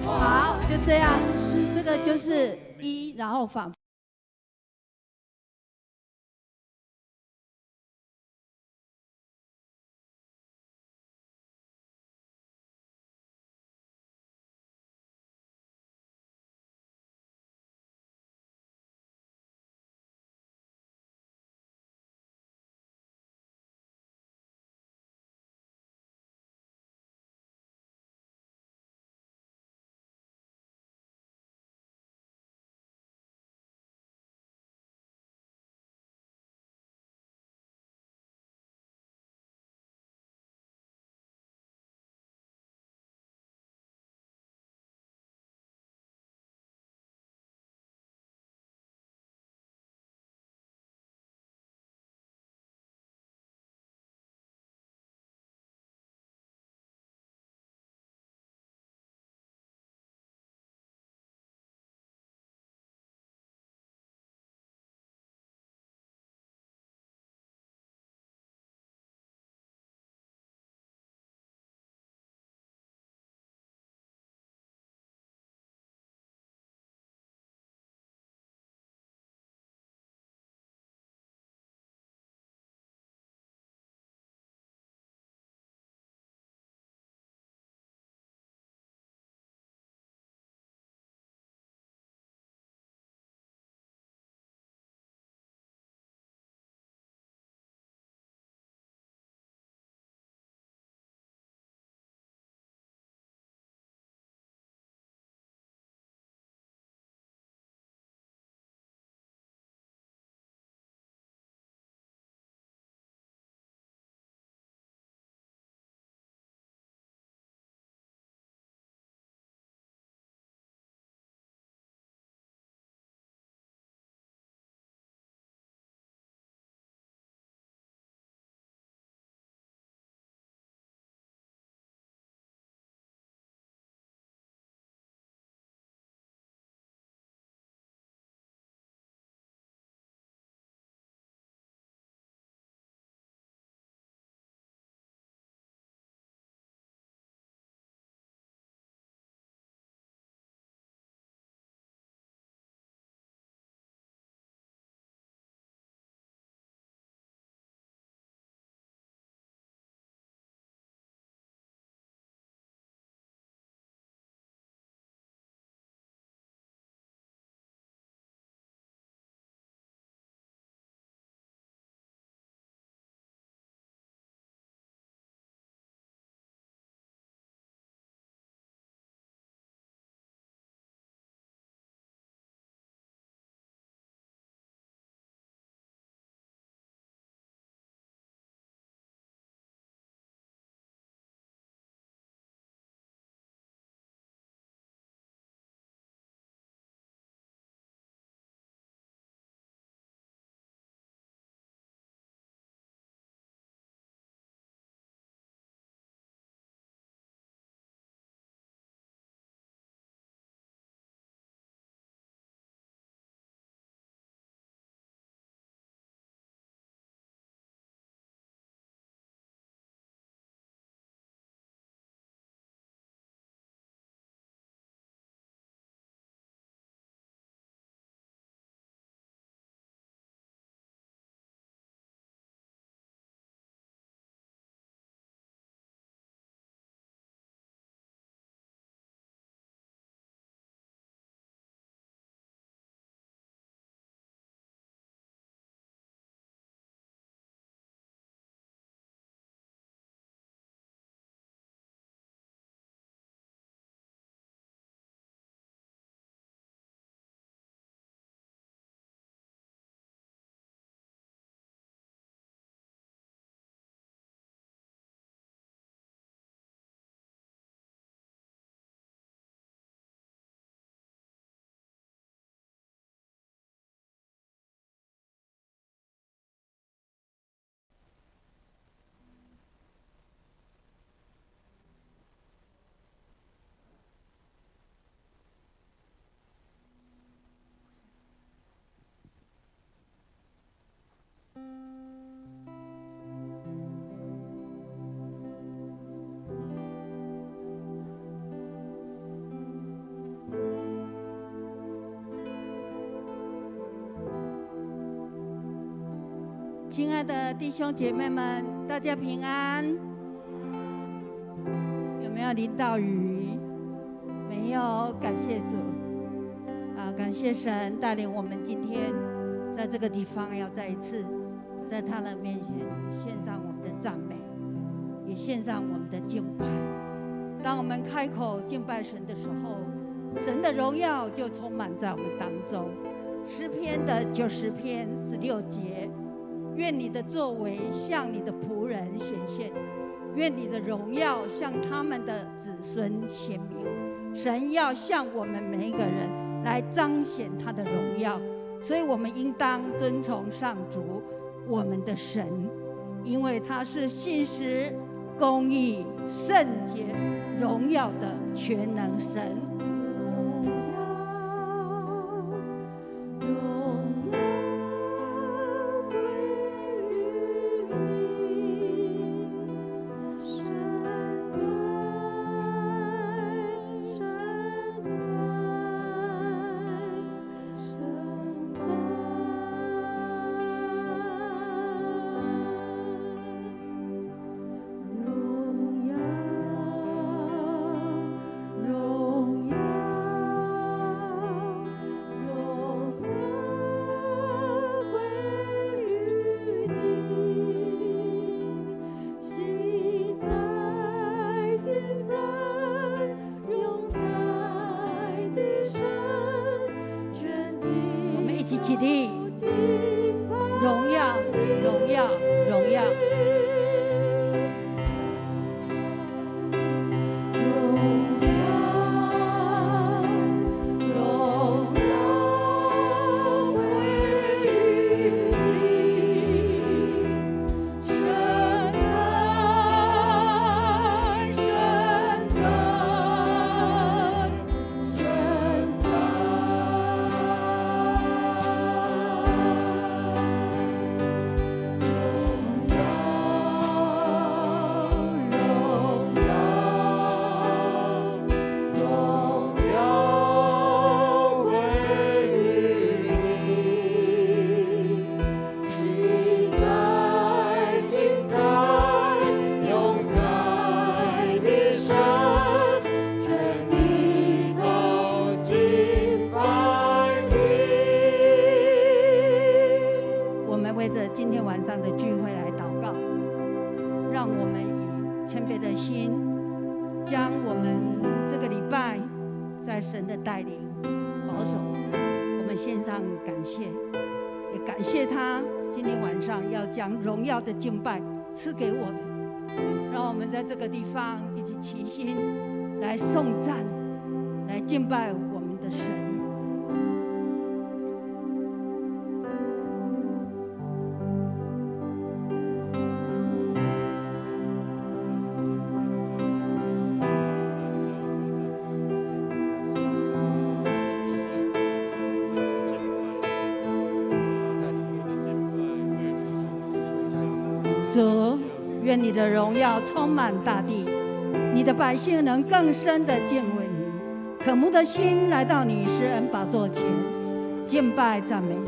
好，就这样，这个就是一，然后反。亲爱的弟兄姐妹们，大家平安。有没有淋到雨？没有，感谢主。感谢神带领我们今天在这个地方，要再一次在他的面前献上我们的赞美，也献上我们的敬拜。当我们开口敬拜神的时候，神的荣耀就充满在我们当中。诗篇的90篇16节，愿你的作为向你的仆人显现，愿你的荣耀向他们的子孙显明。神要向我们每一个人来彰显他的荣耀，所以我们应当遵从上主我们的神，因为他是信实、公义、圣洁、荣耀的全能神。起立，荣耀，荣耀，荣耀。将荣耀的敬拜赐给我们，让我们在这个地方一起齐心来颂赞，来敬拜我们的神。主，愿你的荣耀充满大地，你的百姓能更深的敬畏你，渴慕的心来到你施恩宝座前，敬拜赞美你。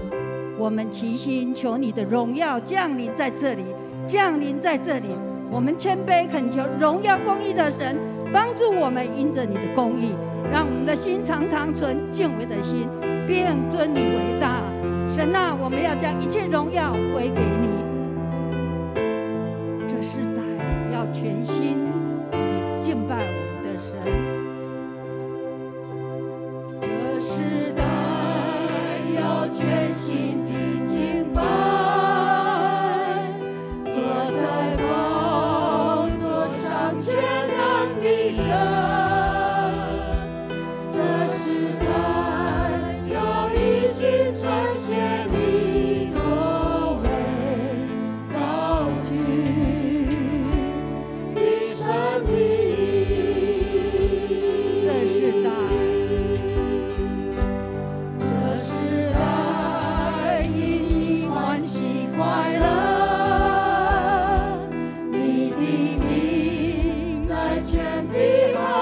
我们齐心求你的荣耀降临在这里，降临在这里。我们谦卑恳求荣耀公义的神帮助我们，因着你的公义，让我们的心常常存敬畏的心，便尊你为大。神啊，我们要将一切荣耀归给你。全心敬拜我们的神，这时代要全心敬拜，坐在宝座上全能的神。这时代要一心彰显你作为高举。全地。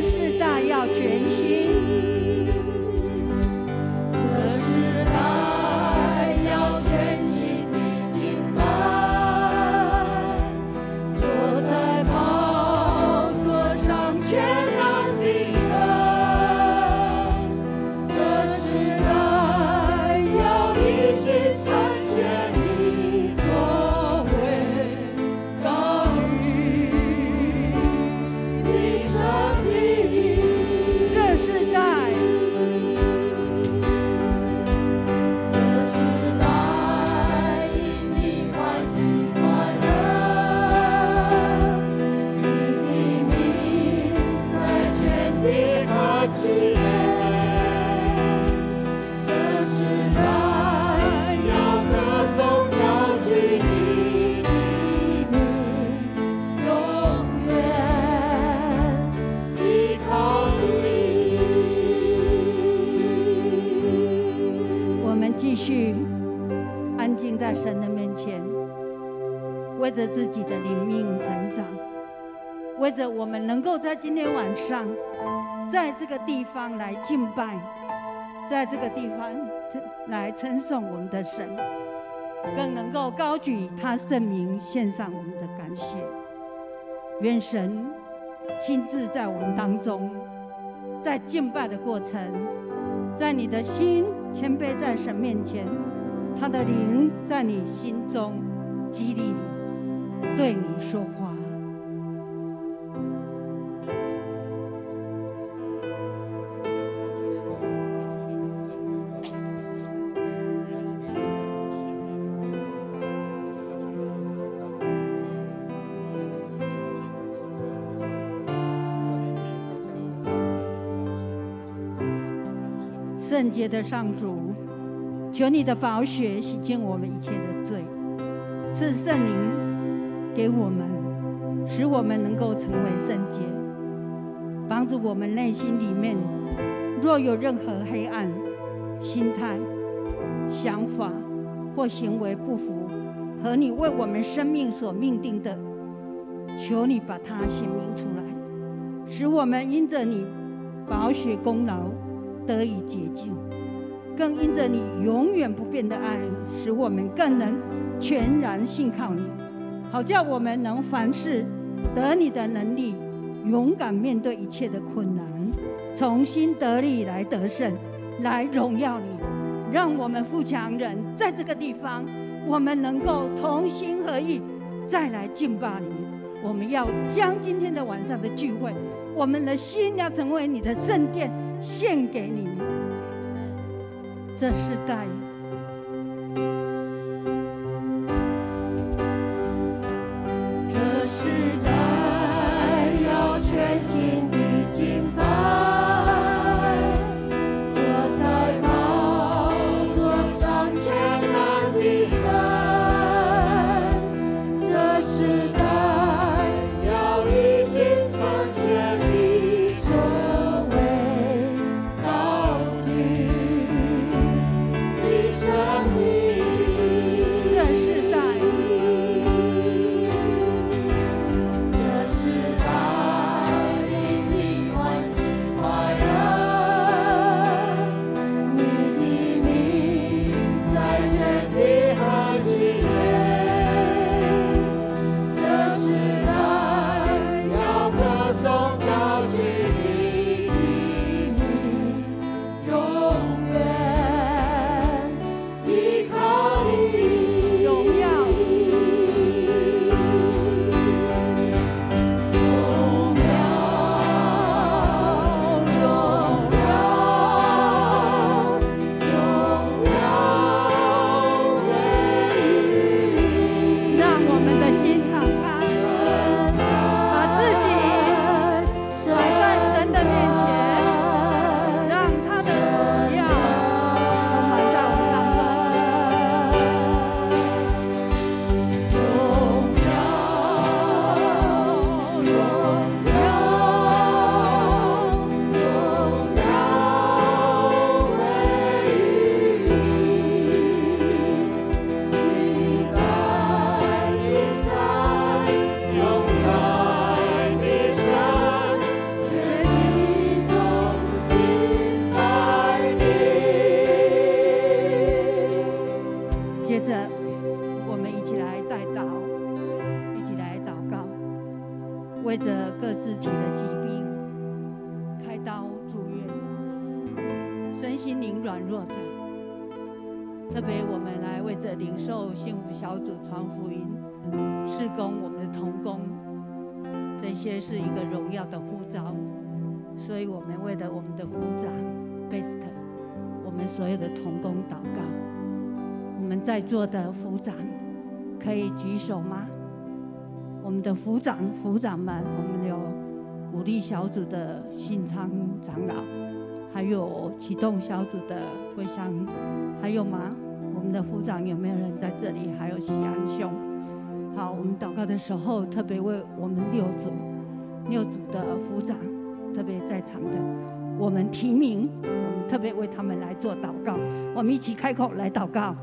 这世代要全心，这世代要全心的敬拜，坐在宝座上全能的神。这世代要一心呈现你作为，高举你生命。这世代，这世代因你欢喜快乐，你的名在全地何其美。这世代要歌颂高举你的名，永远依靠你。我们继续安静在神的面前，为着自己的灵命成长，为着我们能够在今天晚上，在这个地方来敬拜，在这个地方来称颂我们的神，更能够高举他圣名，献上我们的感谢。愿神亲自在我们当中，在敬拜的过程，在你的心谦卑在神面前，他的灵在你心中激励你，对你说话。圣洁的上主，求你的宝血洗净我们一切的罪，赐圣灵给我们，使我们能够成为圣洁，帮助我们内心里面若有任何黑暗、心态、想法或行为不符和你为我们生命所命定的，求你把它显明出来，使我们因着你宝血功劳得以洁净，更因着你永远不变的爱，使我们更能全然信靠你，好叫我们能凡事得你的能力，勇敢面对一切的困难，重新得力来得胜，来荣耀你。让我们富强人在这个地方，我们能够同心合意再来敬拜你。我们要将今天的晚上的聚会，我们的心要成为你的圣殿，献给你。这世代这世代要全心的敬拜，坐在宝座上全能的神。这世代要一心呈现你所为，高举你肢体的疾病，开刀住院，身心灵软弱的。特别我们来为着领受幸福小组传福音、事工我们的同工，这些是一个荣耀的呼召，所以我们为了我们的副长 Best， 我们所有的同工祷告。我们在座的副长可以举手吗？我们的副长们，我们有鼓励小组的信昌长老，还有启动小组的桂香，还有吗？我们的副长有没有人在这里？还有喜安兄。好，我们祷告的时候，特别为我们六组的副长，特别在场的，我们提名，我们特别为他们来做祷告。我们一起开口来祷告。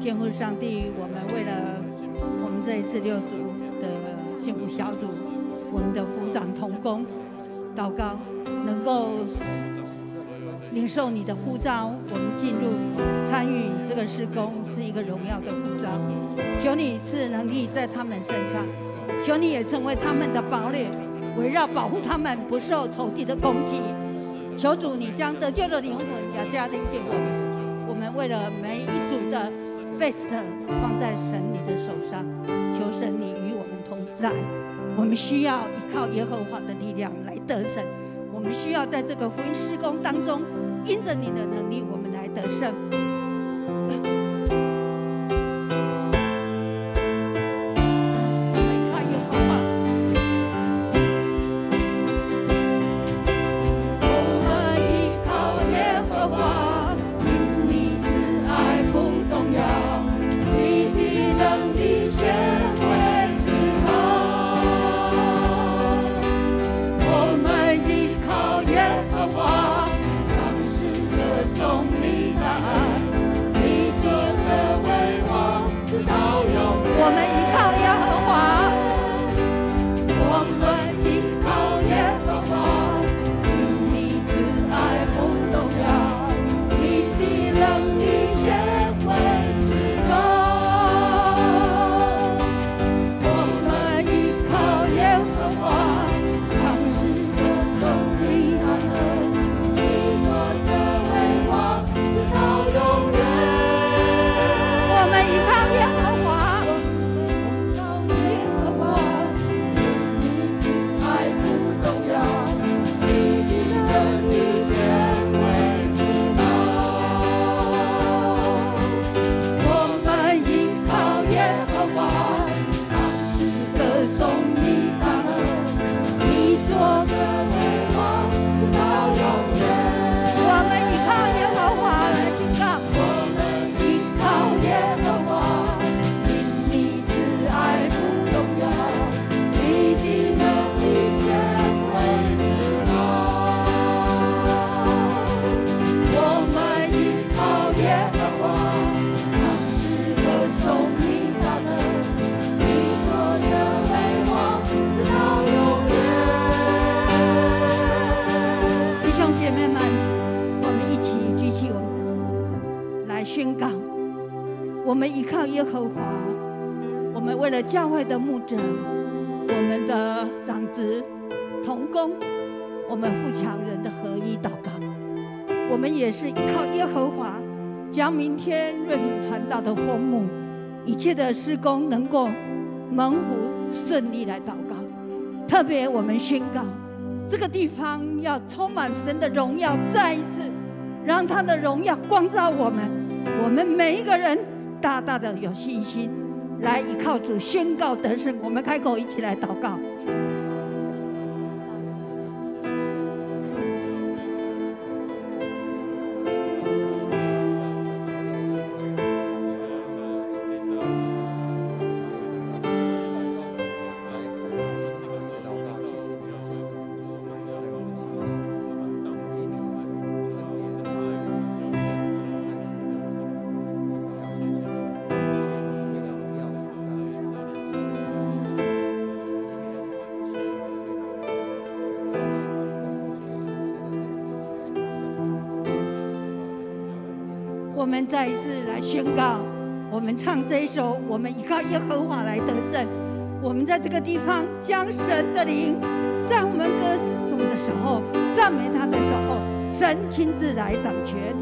天父上帝，我们为了我们这一次六组的幸福小组，我们的副长同工祷告，能够领受你的呼召，我们进入参与这个事工是一个荣耀的呼召。求你赐能力在他们身上，求你也成为他们的堡垒，围绕保护他们不受仇敌的攻击。求主你将得救的灵魂也加添给我们。我们为了每一组的Best 放在神你的手上，求神你与我们同在。我们需要依靠耶和华的力量来得胜，我们需要在这个福音事工当中，因着你的能力，我们来得胜。我们依靠耶和华，我们为了教会的牧者，我们的长子同工，我们富强人的合一祷告。我们也是依靠耶和华，将明天瑞品传道的封幕，一切的事工能够蒙福顺利来祷告。特别我们宣告，这个地方要充满神的荣耀，再一次让他的荣耀光照我们。我们每一个人大大的有信心来依靠主宣告得胜。我们开口一起来祷告。我们再一次来宣告，我们唱这一首，我们依靠耶和华来得胜。我们在这个地方将神的灵，在我们歌颂的时候，赞美他的时候，神亲自来掌权。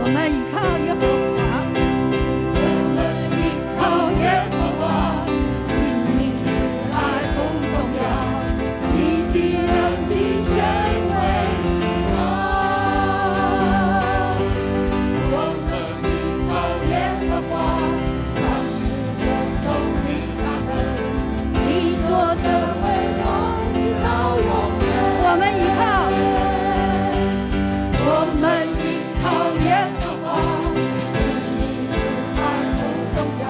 我们依靠耶和华，我们依靠耶和华，你慈爱不动摇，你的能力显为至高。我们依靠耶和华，当时歌颂你大能，你坐着为王，直到永远。我们依靠，我们依靠耶和华，你慈爱不动摇，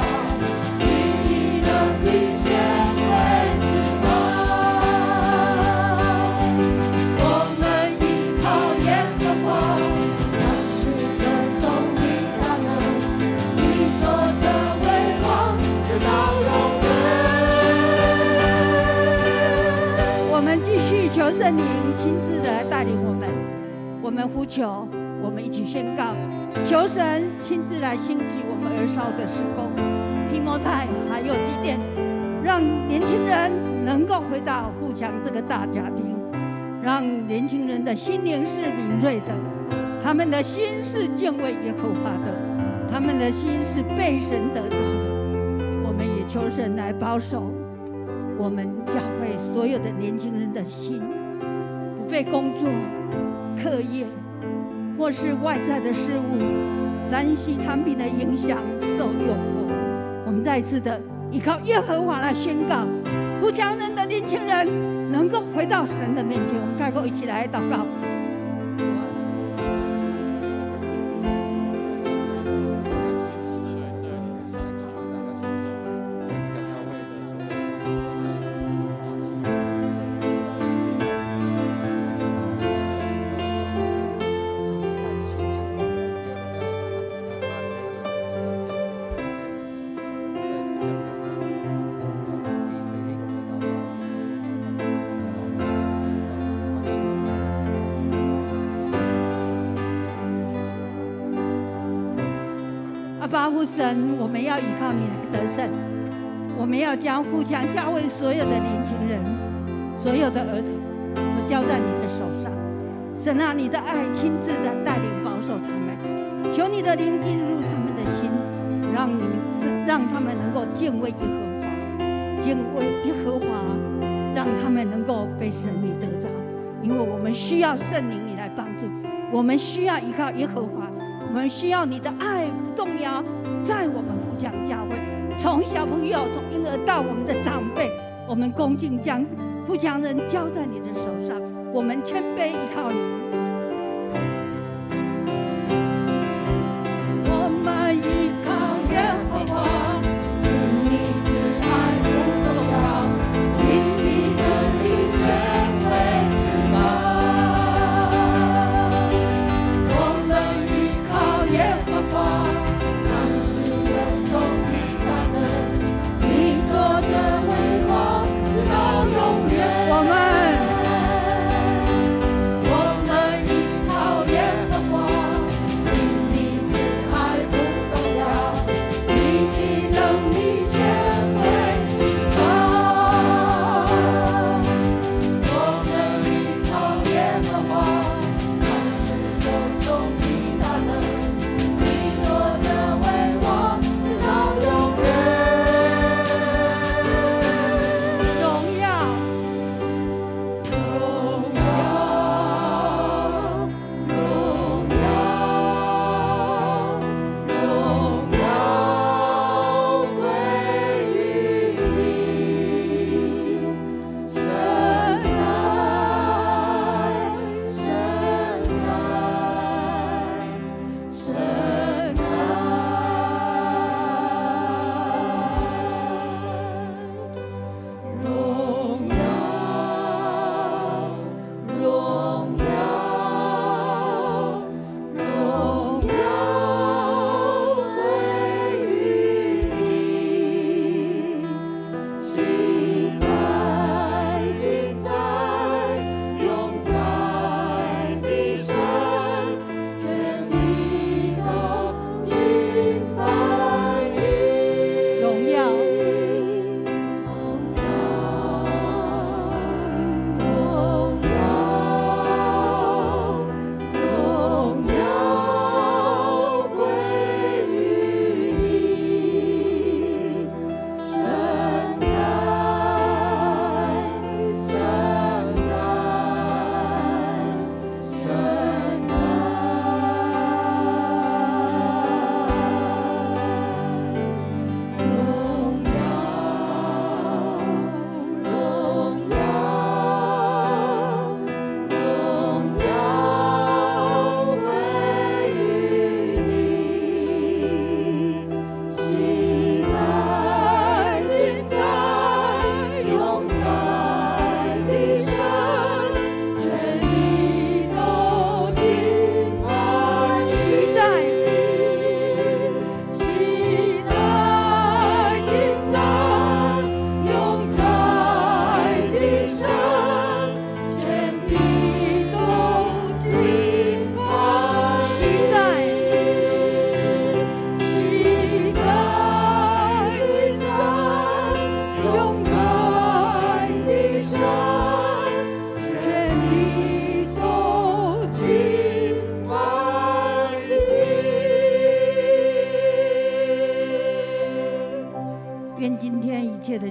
你的能力显为至高。我们依靠耶和华，当时歌颂你大能，你坐着为王，直到永远。我们继续求圣灵亲自的来带领我们。我们呼求，我们一起宣告，求神亲自来兴起我们儿少的事工，提摩太还有基甸，让年轻人能够回到富强这个大家庭，让年轻人的心灵是敏锐的，他们的心是敬畏耶和华的，他们的心是被神得着的。我们也求神来保守我们教会所有的年轻人的心，不被工作、课业或是外在的事物、3C 产品的影响受诱惑。我们再一次的依靠耶和华来宣告，富强人的年轻人能够回到神的面前。我们开口一起来祷告。阿爸父神，我们要依靠你来得胜。我们要将富强教会所有的年轻人、所有的儿童，都交在你的手上。神啊，你的爱亲自的带领保守他们，求你的灵进入他们的心，让他们能够敬畏耶和华，敬畏耶和华，让他们能够被神你得着。因为我们需要圣灵你来帮助，我们需要依靠耶和华。我们需要你的爱不动摇，在我们富强教会，从小朋友、从婴儿到我们的长辈，我们恭敬将富强人交在你的手上，我们谦卑依靠你。我们依靠耶和华，你慈爱不动摇，你的能力显为至高。我们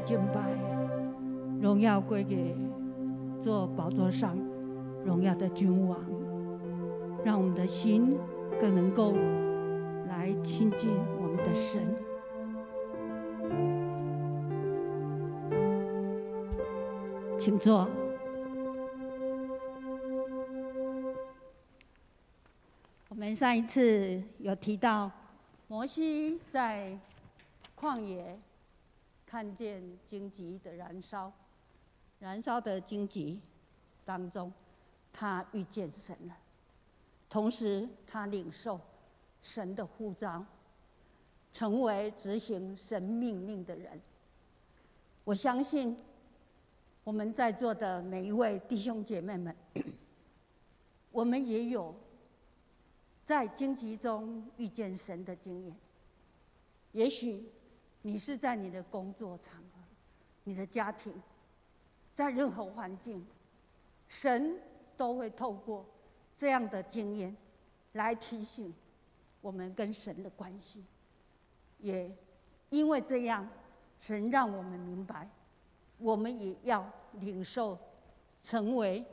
敬拜，荣耀归给坐宝座上荣耀的君王，让我们的心更能够来亲近我们的神。请坐。我们上一次有提到，摩西在旷野看见荆棘的燃烧，燃烧的荆棘当中，他遇见神了，同时他领受神的呼召，成为执行神命令的人。我相信我们在座的每一位弟兄姐妹们，我们也有在荆棘中遇见神的经验。也许你是在你的工作场合、你的家庭，在任何环境，神都会透过这样的经验来提醒我们跟神的关系。也因为这样，神让我们明白，我们也要领受成为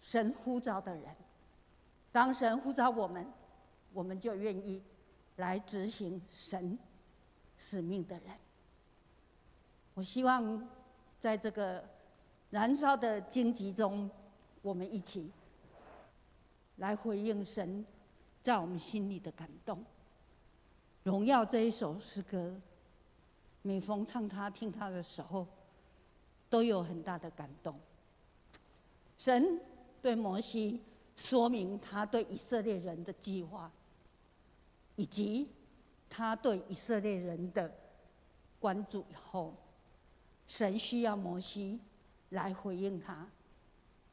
神呼召的人。当神呼召我们，我们就愿意来执行神使命的人。我希望在这个燃烧的荆棘中，我们一起来回应神在我们心里的感动。荣耀这一首诗歌，每逢唱它、听它的时候，都有很大的感动。神对摩西说明他对以色列人的计划，以及他对以色列人的关注以后，神需要摩西来回应他，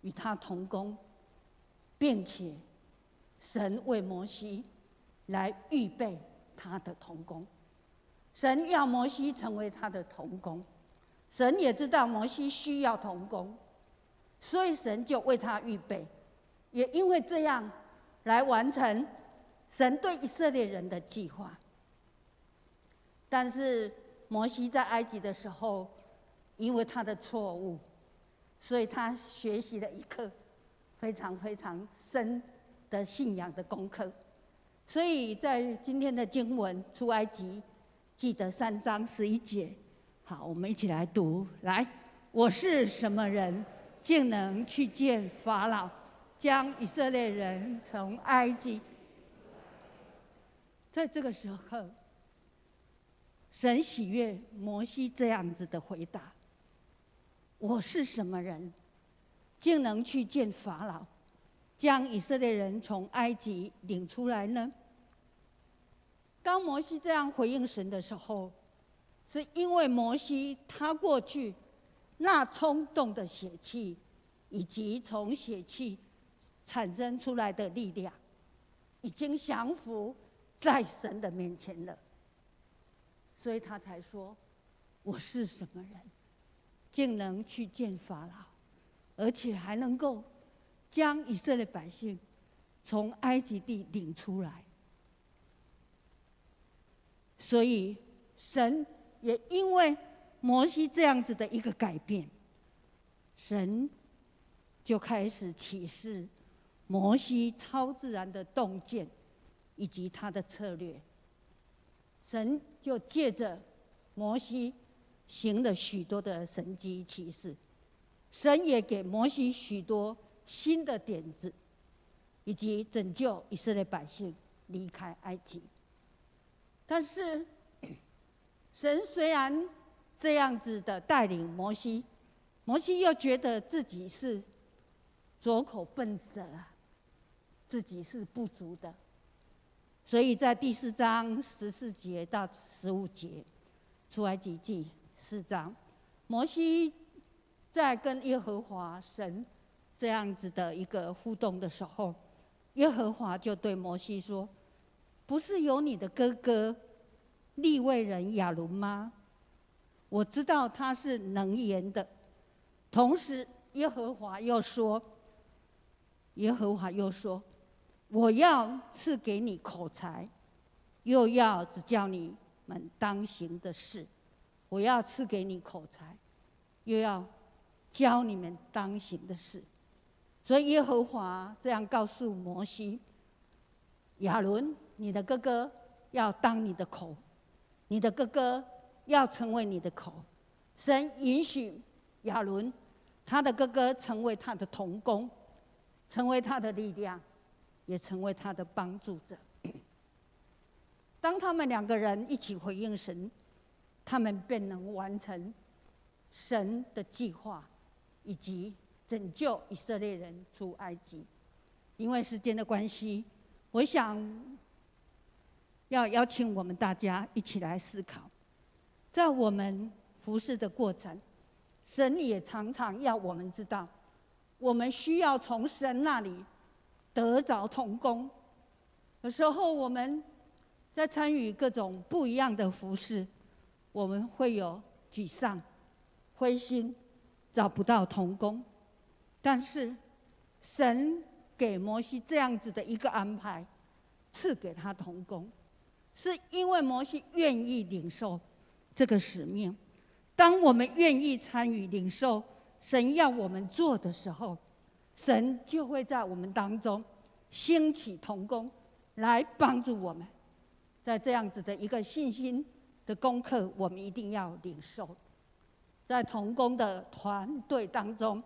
与他同工，并且神为摩西来预备他的同工。神要摩西成为他的同工，神也知道摩西需要同工，所以神就为他预备。也因为这样，来完成神对以色列人的计划。但是摩西在埃及的时候，因为他的错误，所以他学习了一课非常非常深的信仰的功课。所以在今天的经文出埃及记得3章11节，好，我们一起来读。来，我是什么人，竟能去见法老，将以色列人从埃及？在这个时候，神喜悦摩西这样子的回答：我是什么人，竟能去见法老，将以色列人从埃及领出来呢？当摩西这样回应神的时候，是因为摩西他过去那冲动的血气，以及从血气产生出来的力量，已经降服在神的面前了，所以他才说：我是什么人，竟能去见法老，而且还能够将以色列百姓从埃及地领出来。所以神也因为摩西这样子的一个改变，神就开始启示摩西超自然的洞见以及他的策略。神就借着摩西行了许多的神迹奇事，神也给摩西许多新的点子，以及拯救以色列百姓离开埃及。但是神虽然这样子的带领摩西，摩西又觉得自己是拙口笨舌啊，自己是不足的。所以在第4章14节到15节，出埃及记4章，摩西在跟耶和华神这样子的一个互动的时候，耶和华就对摩西说：不是有你的哥哥利未人亚伦吗？我知道他是能言的。同时耶和华又说，我要赐给你口才，又要指教你们当行的事。我要赐给你口才，又要教你们当行的事。所以耶和华这样告诉摩西：亚伦，你的哥哥要当你的口，你的哥哥要成为你的口。神允许亚伦他的哥哥成为他的同工，成为他的力量，也成为他的帮助者。当他们两个人一起回应神，他们便能完成神的计划，以及拯救以色列人出埃及。因为时间的关系，我想要邀请我们大家一起来思考，在我们服事的过程，神也常常要我们知道，我们需要从神那里得着同工。有时候我们在参与各种不一样的服事，我们会有沮丧、灰心，找不到同工。但是神给摩西这样子的一个安排，赐给他同工，是因为摩西愿意领受这个使命。当我们愿意参与领受神要我们做的时候，神就会在我们当中兴起同工来帮助我们。在这样子的一个信心的功课，我们一定要领受。在同工的团队当中，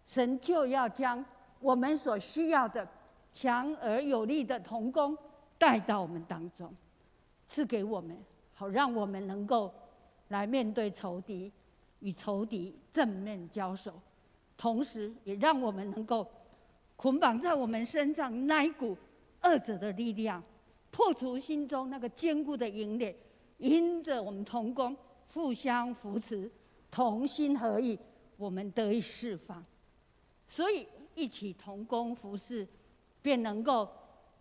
神就要将我们所需要的强而有力的同工带到我们当中，赐给我们，好让我们能够来面对仇敌，与仇敌正面交手，同时也让我们能够捆绑在我们身上那一股恶者的力量，破除心中那个坚固的营垒，因着我们同工互相扶持，同心合意，我们得以释放。所以一起同工服事，便能够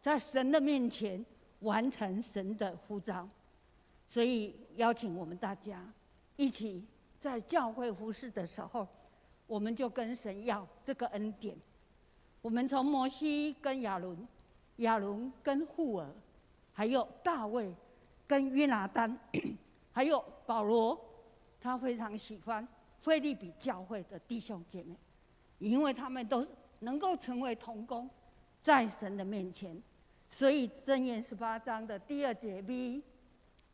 在神的面前完成神的呼召。所以邀请我们大家一起在教会服事的时候，我们就跟神要这个恩典。我们从摩西跟亚伦，亚伦跟户尔，还有大卫跟约拿单，还有保罗，他非常喜欢腓立比教会的弟兄姐妹，因为他们都能够成为同工，在神的面前。所以箴言18章的第2节 B，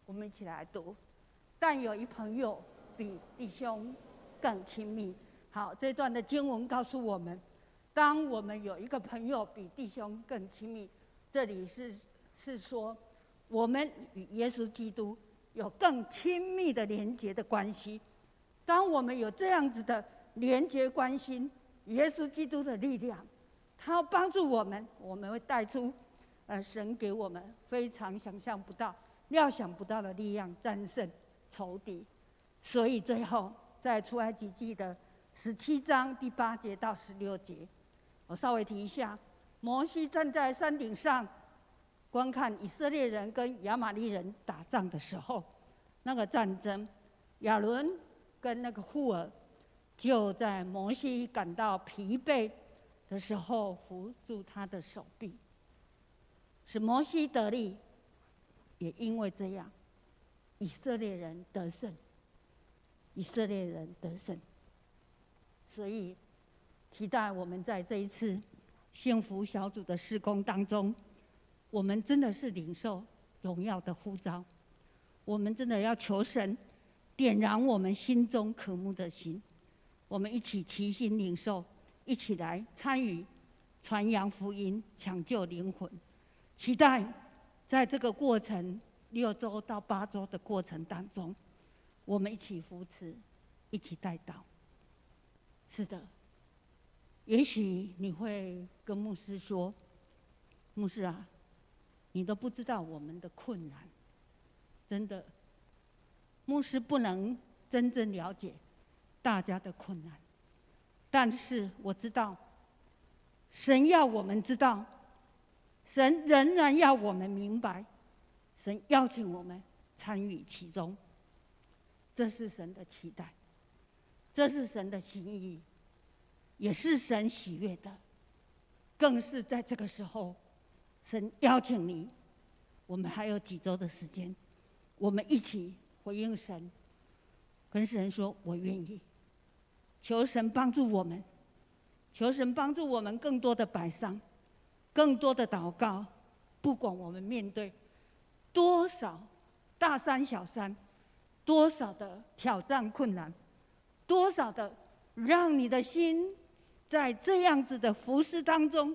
我们一起来读：但有一朋友比弟兄更亲密。好，这段的经文告诉我们，当我们有一个朋友比弟兄更亲密，这里是说我们与耶稣基督有更亲密的连结的关系。当我们有这样子的连结关系，耶稣基督的力量，他要帮助我们，我们会带出神给我们非常想象不到、料想不到的力量，战胜仇敌。所以最后在出埃及记的17章第8节到16节，我稍微提一下：摩西站在山顶上观看以色列人跟亚玛力人打仗的时候，那个战争，亚伦跟那个户尔就在摩西感到疲惫的时候扶住他的手臂，使摩西得力。也因为这样，以色列人得胜，以色列人得胜。所以期待我们在这一次幸福小组的事工当中，我们真的是领受荣耀的呼召，我们真的要求神点燃我们心中渴慕的心，我们一起齐心领受，一起来参与传扬福音，抢救灵魂。期待在这个过程6周到8周的过程当中，我们一起扶持，一起带祷。是的，也许你会跟牧师说：牧师啊，你都不知道我们的困难。真的，牧师不能真正了解大家的困难，但是我知道，神要我们知道，神仍然要我们明白，神邀请我们参与其中。这是神的期待，这是神的心意，也是神喜悦的。更是在这个时候，神邀请你，我们还有几周的时间，我们一起回应神，跟神说：“我愿意。”求神帮助我们，求神帮助我们更多的摆上，更多的祷告。不管我们面对多少大山小山，多少的挑战困难，多少的让你的心在这样子的服事当中，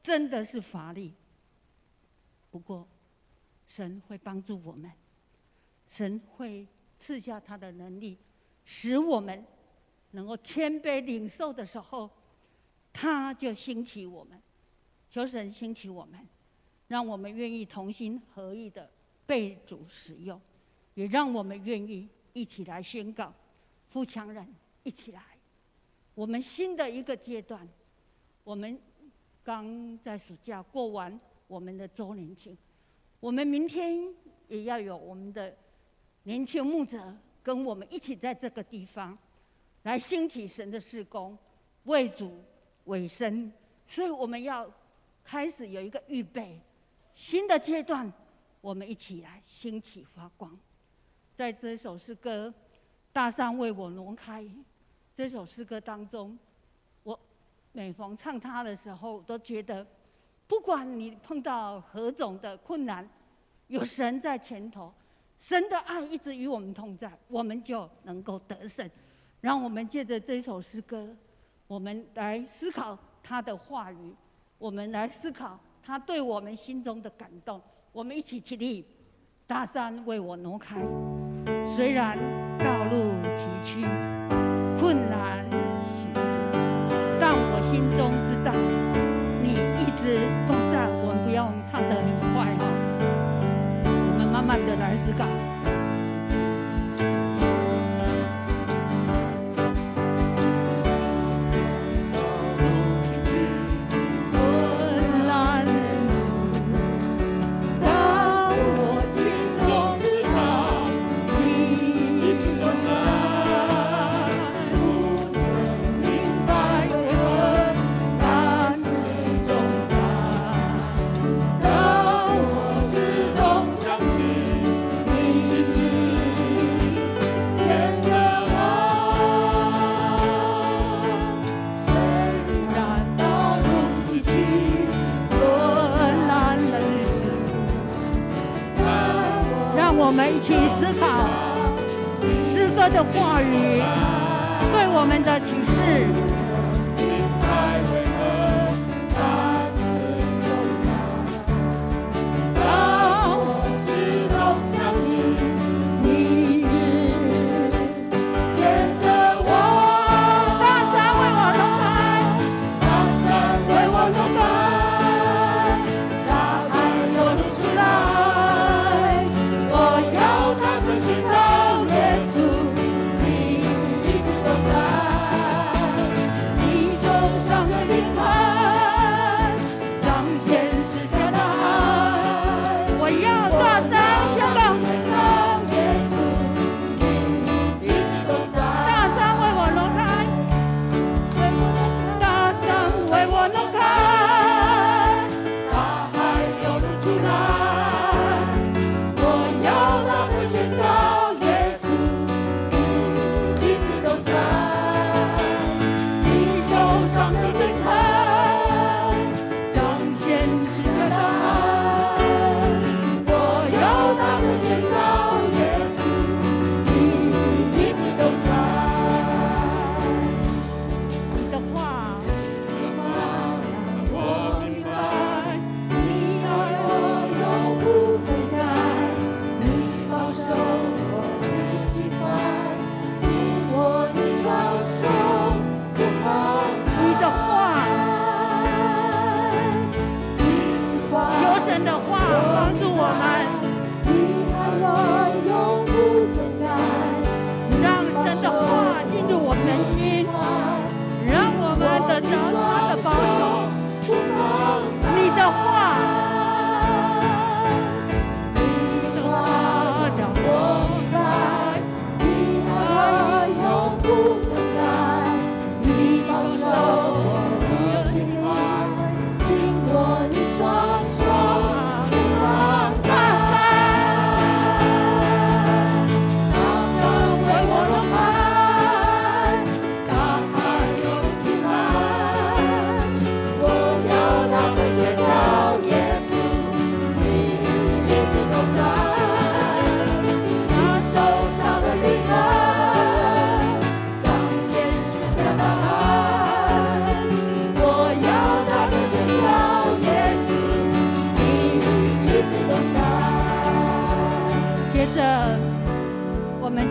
真的是乏力。不过，神会帮助我们，神会赐下他的能力，使我们能够谦卑领受的时候，他就兴起我们。求神兴起我们，让我们愿意同心合意的被主使用，也让我们愿意一起来宣告富强人一起来。我们新的一个阶段，我们刚在暑假过完我们的周年庆，我们明天也要有我们的年轻牧者跟我们一起在这个地方来兴起神的事工，为主委身。所以我们要开始有一个预备，新的阶段，我们一起来兴起发光。在这首诗歌《大山为我挪开》这首诗歌当中，我每逢唱它的时候，都觉得，不管你碰到何种的困难，有神在前头，神的爱一直与我们同在，我们就能够得胜。让我们借着这首诗歌，我们来思考他的话语，我们来思考他对我们心中的感动。我们一起起立，大山为我挪开。虽然道路崎岖，困难险阻，但我心中知道，你一直都在。我们不用唱得很快哈，我们慢慢的来思考。我们一起思考诗歌的话语对我们的启示。当我始终相信你一直牵着我，大山为我挪开，大山为我挪开，大海又流出来。大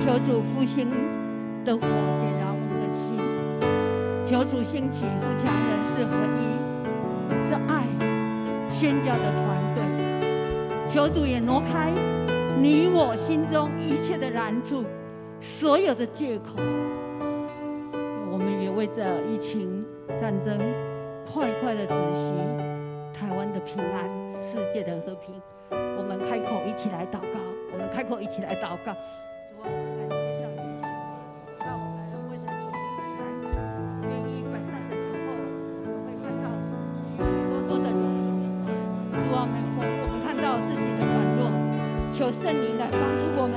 求主复兴的火点燃我们的心，求主兴起富强人是合一，是爱宣教的团队。求主也挪开你我心中一切的难处，所有的借口。我们也为着疫情战争快的止息，台湾的平安，世界的和平。我们开口一起来祷告，我们开口一起来祷告。主啊，感谢上帝，让我们为着你愿意摆上的时候，我们会看到许多的人。主啊，我们看到自己的软弱，求圣灵来帮助我们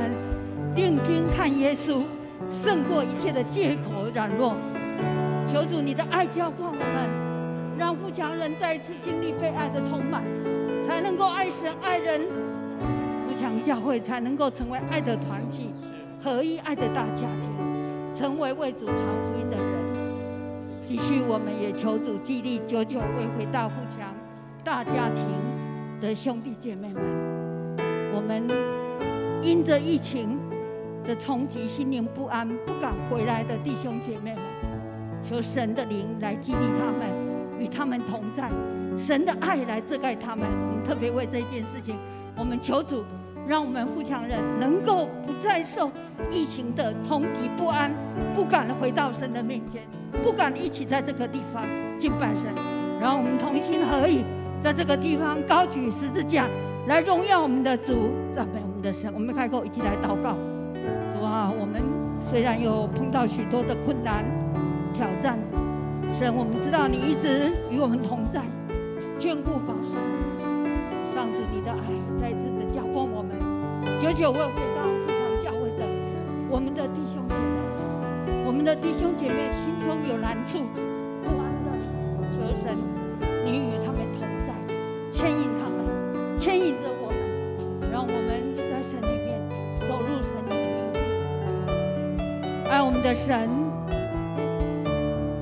定睛看耶稣，胜过一切的借口软弱。求主你的爱浇灌我们，让富强人再一次经历被爱的充满，才能够爱神爱人。富强教会才能够成为爱的团体，合一爱的大家庭，成为为主传福音的人。继续，我们也求主激励久久未回到富强大家庭的兄弟姐妹们。我们因着疫情的冲击，心灵不安，不敢回来的弟兄姐妹们，求神的灵来激励他们，与他们同在，神的爱来遮盖他们。我们特别为这件事情，我们求主让我们富强人能够不再受疫情的冲击不安，不敢回到神的面前，不敢一起在这个地方敬拜神。让我们同心合意，在这个地方高举十字架，来荣耀我们的主，赞美我们的神。我们开口一起来祷告。主啊，我们虽然有碰到许多的困难挑战，神，我们知道你一直与我们同在，眷顾保守。上主你的爱再一次的浇灌我们，久久未回到富强教会的我们的弟兄姐妹，我们的弟兄姐妹心中有难处不安的，求神你与他们同在，牵引他们，牵引着我们，让我们在神里面走入神的命令。爱我们的神，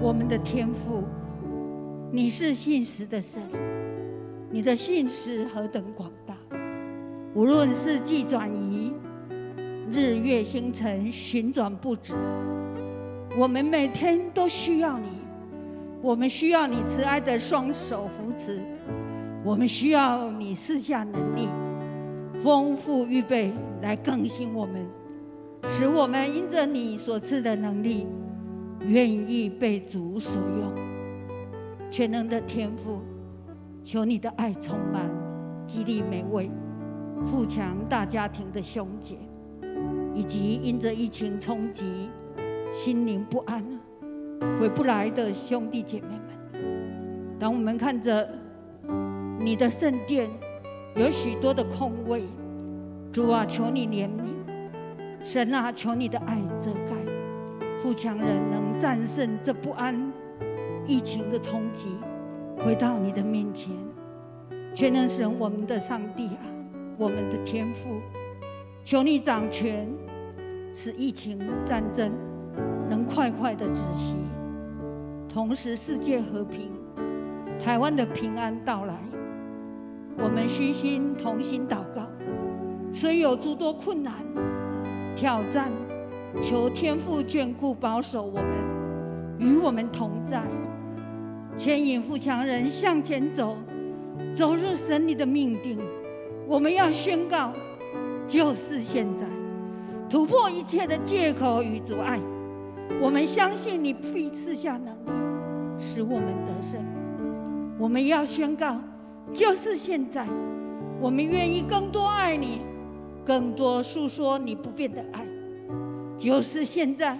我们的天父，你是信实的神，你的信实何等广大，无论四季转移，日月星辰旋转不止，我们每天都需要你，我们需要你慈爱的双手扶持，我们需要你赐下能力，丰富预备来更新我们，使我们因着你所赐的能力，愿意被主所用。全能的天父，求你的爱充满，激励每位富强大家庭的兄姐，以及因着疫情冲击心灵不安回不来的兄弟姐妹们。当我们看着你的圣殿有许多的空位，主啊，求你怜悯，神啊，求你的爱遮盖，富强人能战胜这不安疫情的冲击，回到你的面前。全能神，我们的上帝啊，我们的天父，求你掌权，使疫情战争能快的止息，同时世界和平，台湾的平安到来。我们虚心同心祷告，虽有诸多困难挑战，求天父眷顾保守我们，与我们同在，牵引富强人向前走，走入神你的命定。我们要宣告，就是现在，突破一切的借口与阻碍。我们相信你必赐下能力，使我们得胜。我们要宣告，就是现在，我们愿意更多爱你，更多诉说你不变的爱。就是现在，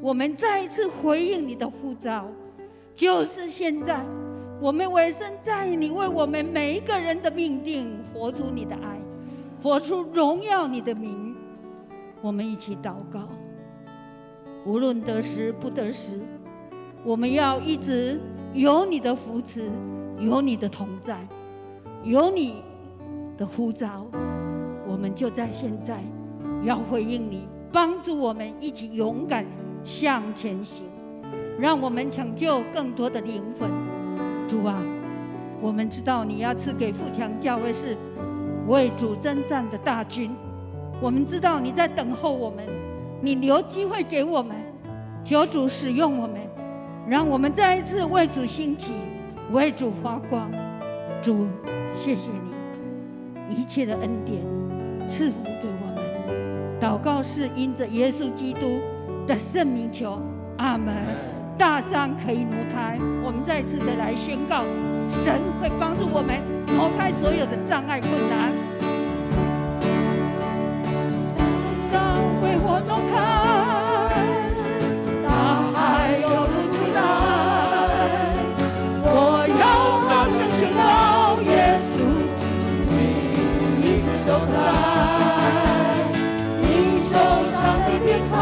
我们再一次回应你的呼召。就是现在，我们委身在你为我们每一个人的命定，活出你的爱，活出荣耀你的名。我们一起祷告，无论得时不得时，我们要一直有你的扶持，有你的同在，有你的呼召，我们就在现在要回应你，帮助我们一起勇敢向前行，让我们抢救更多的灵魂。主啊，我们知道你要赐给富强教会是为主征战的大军，我们知道你在等候我们，你留机会给我们，求主使用我们，让我们再一次为主兴起，为主发光。主，谢谢你一切的恩典赐福给我们。祷告是因着耶稣基督的圣名求，阿门。大山可以挪开，我们再次的来宣告，神会帮助我们挪开所有的障碍困难。大山为我挪开，大海又流出来，我要大声宣告，耶稣，你一直都在，你手上的鞭痕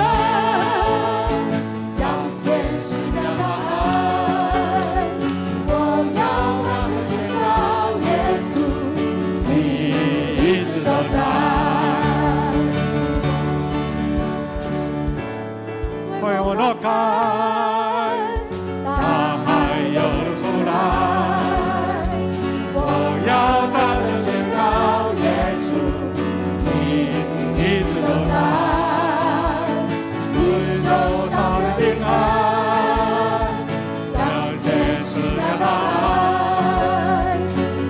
彰显世上的爱，我要大声宣告，耶稣，你一直都在。为我挪开，大海又流出来，我要大声宣告，耶稣，你一直都在，你手上的平安彰显世上的爱，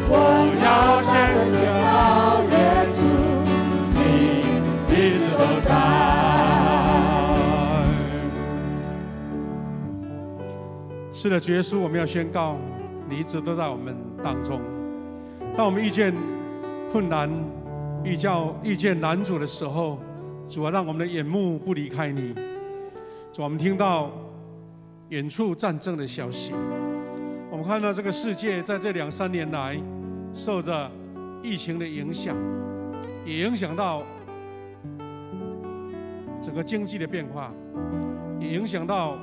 我要大声宣告，耶稣，你一直都在。是的，主耶稣，我们要宣告，你一直都在我们当中。当我们遇见困难、遇见难主的时候，主啊，让我们的眼目不离开你。主，我们听到远处战争的消息，我们看到这个世界在这2、3年来，受着疫情的影响，也影响到整个经济的变化，也影响到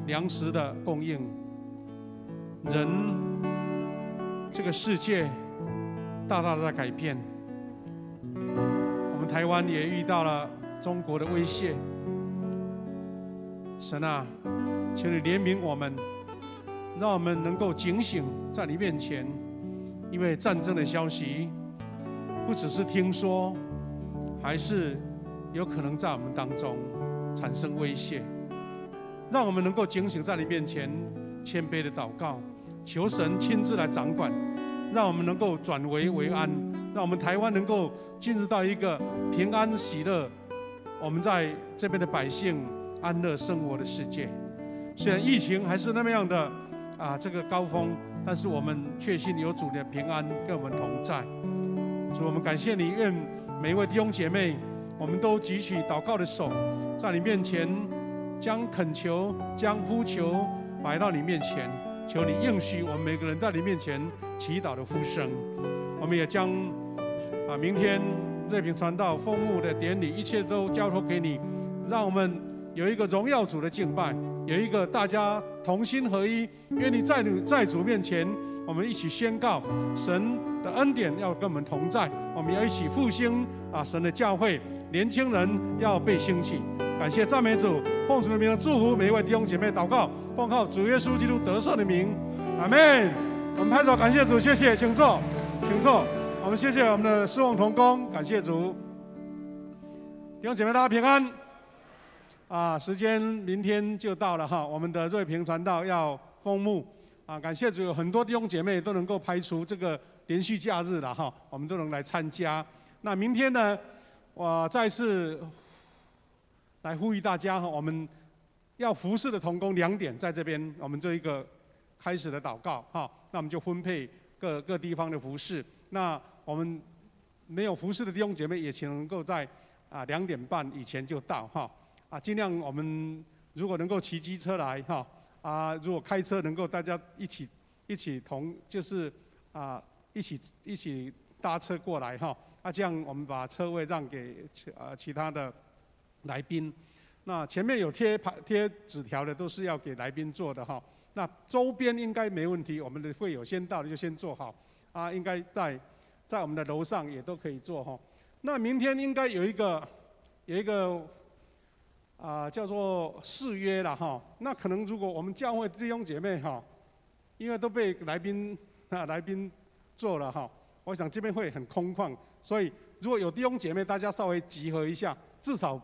粮食的供应，人这个世界大大的在改变。我们台湾也遇到了中国的威胁。神啊，求你怜悯我们，让我们能够警醒在你面前，因为战争的消息不只是听说，还是有可能在我们当中产生威胁。让我们能够警醒在你面前，谦卑的祷告，求神亲自来掌管，让我们能够转危为安，让我们台湾能够进入到一个平安喜乐，我们在这边的百姓安乐生活的世界。虽然疫情还是那么样的这个高峰，但是我们确信有主的平安跟我们同在。主，我们感谢你，愿每一位弟兄姐妹，我们都举起祷告的手，在你面前将恳求、将呼求摆到你面前，求你应许我们每个人在你面前祈祷的呼声。我们也将明天瑞平传道封幕的典礼，一切都交托给你，让我们有一个荣耀主的敬拜，有一个大家同心合一。愿你在主面前，我们一起宣告神的恩典要跟我们同在，我们要一起复兴神的教会，年轻人要被兴起。感谢赞美主，奉主的名祝福每一位弟兄姐妹，祷告奉靠主耶稣基督得胜的名，阿们。我们拍手感谢主，谢谢，请坐，请坐。我们谢谢我们的侍奉同工，感谢主。弟兄姐妹，大家平安。时间明天就到了哈，我们的瑞平传道要封幕感谢主，有很多弟兄姐妹都能够排除这个连续假日了哈，我们都能来参加。那明天呢，我再次来呼吁大家我们要服侍的同工2点在这边，我们做一个开始的祷告哈。那我们就分配各地方的服侍。那我们没有服侍的弟兄姐妹，也请能够在2点半以前就到哈。尽量我们如果能够骑机车来哈如果开车能够大家一起就是一起搭车过来哈。这样我们把车位让给其他的来宾。那前面有贴纸条的都是要给来宾做的哈。那周边应该没问题，我们的会友先到的就先做好应该在我们的楼上也都可以做哈。那明天应该有一个叫做誓约了哈。那可能如果我们教会弟兄姐妹哈，因为都被来宾做了哈，我想这边会很空旷，所以如果有弟兄姐妹，大家稍微集合一下，至少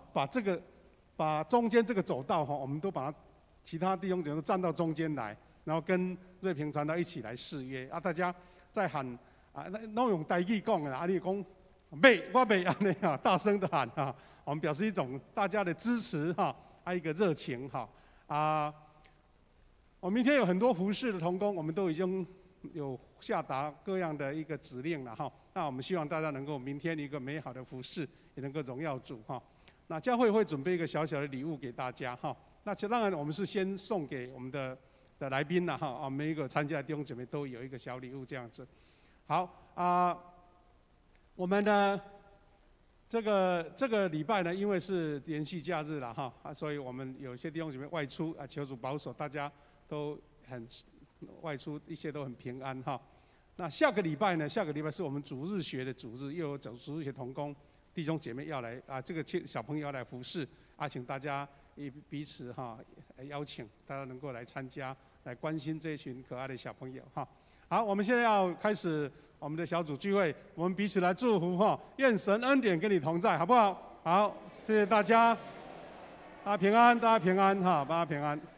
把中间这个走道哈，我们都把它其他弟兄姐妹都站到中间来，然后跟瑞平传道一起来誓约啊，大家在喊啊，那用台语讲的啊，你讲买我买安尼啊，大声的喊啊，我们表示一种大家的支持哈，还有一个热情哈啊。我明天有很多服事的同工，我们都已经有下达各样的一个指令了哈。那我们希望大家能够明天一个美好的服事，也能够荣耀主哈。那教会会准备一个小小的礼物给大家哈。那当然我们是先送给我们的来宾了哈。啊，每一个参加的弟兄姊妹都有一个小礼物这样子。好啊，我们的这个礼拜呢，因为是连续假日了哈，所以我们有些弟兄姊妹外出啊，求主保守大家。都很外出，一切都很平安哈。那下个礼拜呢？下个礼拜是我们主日学的主日，又有主日学同工弟兄姐妹要来啊，这个小朋友要来服侍啊，请大家彼此哈邀请大家能够来参加，来关心这一群可爱的小朋友哈。好，我们现在要开始我们的小组聚会，我们彼此来祝福哈，愿神恩典跟你同在，好不好？好，谢谢大家，大家平安，大家平安哈，大家平安。